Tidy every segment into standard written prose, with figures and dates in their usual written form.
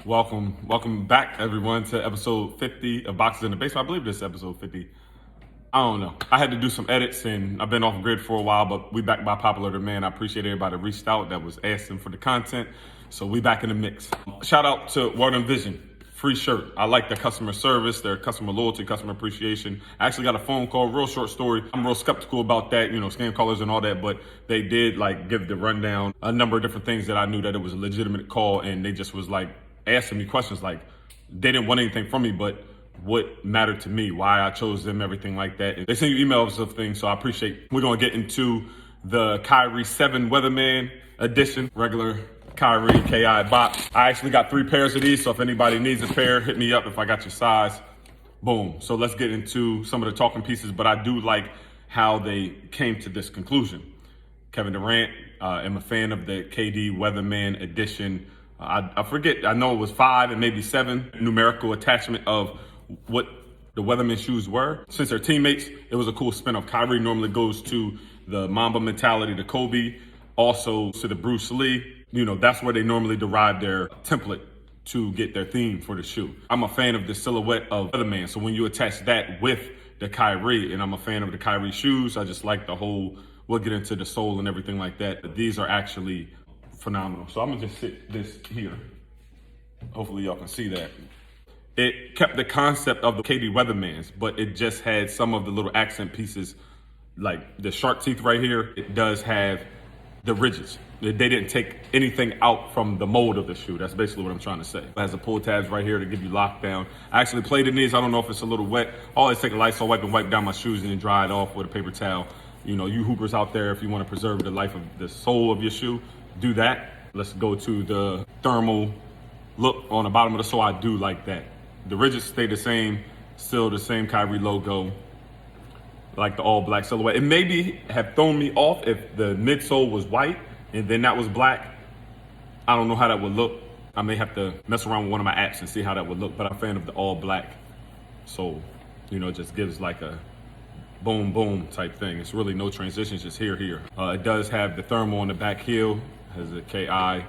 Welcome back, everyone, to episode 50 of Boxes in the Basement. I believe this is episode 50. I don't know. I had to do some edits, and I've been off grid for a while, but we back by popular demand. I appreciate everybody that reached out that was asking for the content, so we back in the mix. Shout out to Weatherman Vision. Free shirt. I like their customer service, their customer loyalty, customer appreciation. I actually got a phone call, real short story. I'm real skeptical about that, scam callers and all that, but they did give the rundown, a number of different things that I knew that it was a legitimate call, and they just was asking me questions they didn't want anything from me, but what mattered to me, why I chose them, everything like that. And they send you emails of things, so I appreciate. We're gonna get into the Kyrie 7 Weatherman edition, regular Kyrie KI box. I actually got 3 pairs of these, so if anybody needs a pair, hit me up if I got your size. Boom. So let's get into some of the talking pieces, but I do like how they came to this conclusion. Kevin Durant, I'm a fan of the KD Weatherman edition. I forget, I know it was 5 and maybe 7 numerical attachment of what the Weatherman shoes were. Since they're teammates, it was a cool spin-off. Kyrie normally goes to the Mamba mentality, to Kobe, also to the Bruce Lee. That's where they normally derive their template to get their theme for the shoe. I'm a fan of the silhouette of Weatherman, so when you attach that with the Kyrie, and I'm a fan of the Kyrie shoes, I just like the whole, we'll get into the sole and everything like that. But these are actually phenomenal. So I'm gonna just sit this here. Hopefully y'all can see that. It kept the concept of the KD Weathermans, but it just had some of the little accent pieces, like the shark teeth right here. It does have the ridges. They didn't take anything out from the mold of the shoe. That's basically what I'm trying to say. It has the pull tabs right here to give you lockdown. I actually played in these. I don't know if it's a little wet. I always take a Lysol wipe and wipe down my shoes and then dry it off with a paper towel. You hoopers out there, if you want to preserve the life of the sole of your shoe, do that. Let's go to the thermal look on the bottom of the sole. I do like that. The ridges stay the same, still the same Kyrie logo, like the all black silhouette. It maybe have thrown me off if the midsole was white and then that was black. I don't know how that would look. I may have to mess around with one of my apps and see how that would look, but I'm a fan of the all black sole. It just gives like a boom, boom type thing. It's really no transitions, just here. It does have the thermal on the back heel, has a KI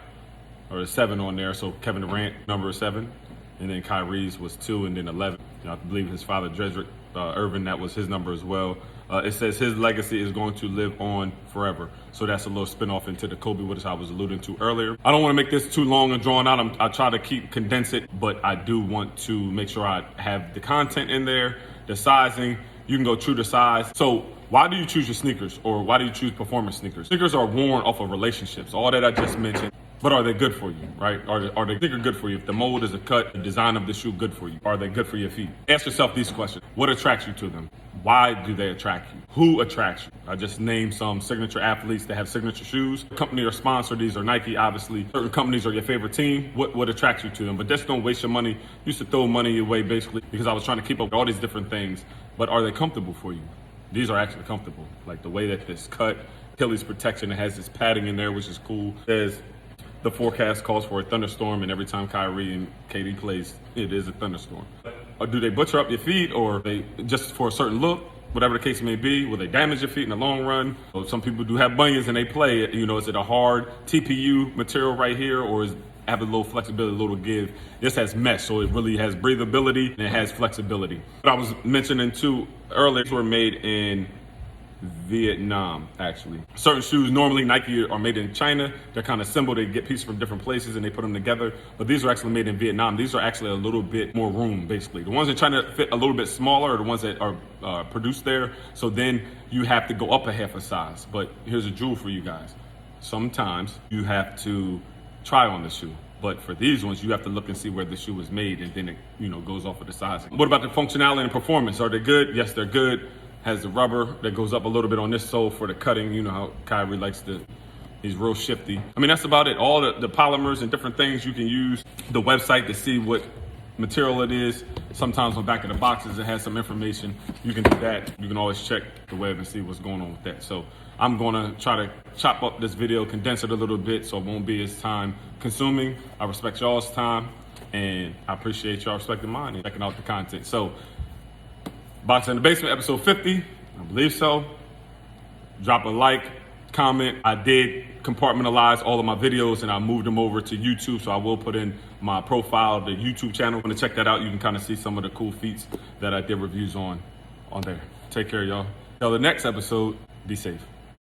or a 7 on there. So Kevin Durant, number 7. And then Kyrie's was 2 and then 11. I believe his father, Dredrick Irvin, that was his number as well. It says his legacy is going to live on forever. So that's a little spinoff into the Kobe, which I was alluding to earlier. I don't want to make this too long and drawn out. I try to condense it, but I do want to make sure I have the content in there, the sizing. You can go true to size. So why do you choose your sneakers, or why do you choose performance sneakers? Sneakers are worn off of relationships, all that I just mentioned. But are they good for you, right? Are they good for you? If the mold is a cut, the design of the shoe good for you? Are they good for your feet? Ask yourself these questions. What attracts you to them? Why do they attract you? Who attracts you? I just named some signature athletes that have signature shoes. The company or sponsor, these are Nike, obviously. Certain companies are your favorite team. What attracts you to them? But just don't waste your money. You used to throw money away basically because I was trying to keep up with all these different things. But are they comfortable for you? These are actually comfortable. Like the way that this cut, Achilles protection, it has this padding in there, which is cool. There's the forecast calls for a thunderstorm, and every time Kyrie and KD plays, it is a thunderstorm. Or do they butcher up your feet, or they just for a certain look, whatever the case may be? Will they damage your feet in the long run? So some people do have bunions and they play. Is it a hard TPU material right here, or is have a little flexibility, a little give? This has mesh, so it really has breathability and it has flexibility. But I was mentioning too earlier, were made in Vietnam, actually. Certain shoes, normally Nike, are made in China. They're kind of simple. They get pieces from different places and they put them together. But these are actually made in Vietnam. These are actually a little bit more room, basically. The ones in China fit a little bit smaller are the ones that are produced there. So then you have to go up a half a size. But here's a jewel for you guys. Sometimes you have to try on the shoe. But for these ones, you have to look and see where the shoe was made, and then it, goes off of the sizing. What about the functionality and performance? Are they good? Yes, they're good. Has the rubber that goes up a little bit on this sole for the cutting. You know how Kyrie likes he's real shifty. I mean, that's about it. All the polymers and different things you can use the website to see what material it is. Sometimes on the back of the boxes, it has some information. You can do that. You can always check the web and see what's going on with that. So I'm gonna try to chop up this video, condense it a little bit so it won't be as time consuming. I respect y'all's time, and I appreciate y'all respecting mine and checking out the content. So Box in the Basement, episode 50, I believe so. Drop a like, comment. I did compartmentalize all of my videos and I moved them over to YouTube. So I will put in my profile, the YouTube channel. When to check that out, you can kind of see some of the cool feats that I did reviews on there. Take care, y'all. Till the next episode, be safe.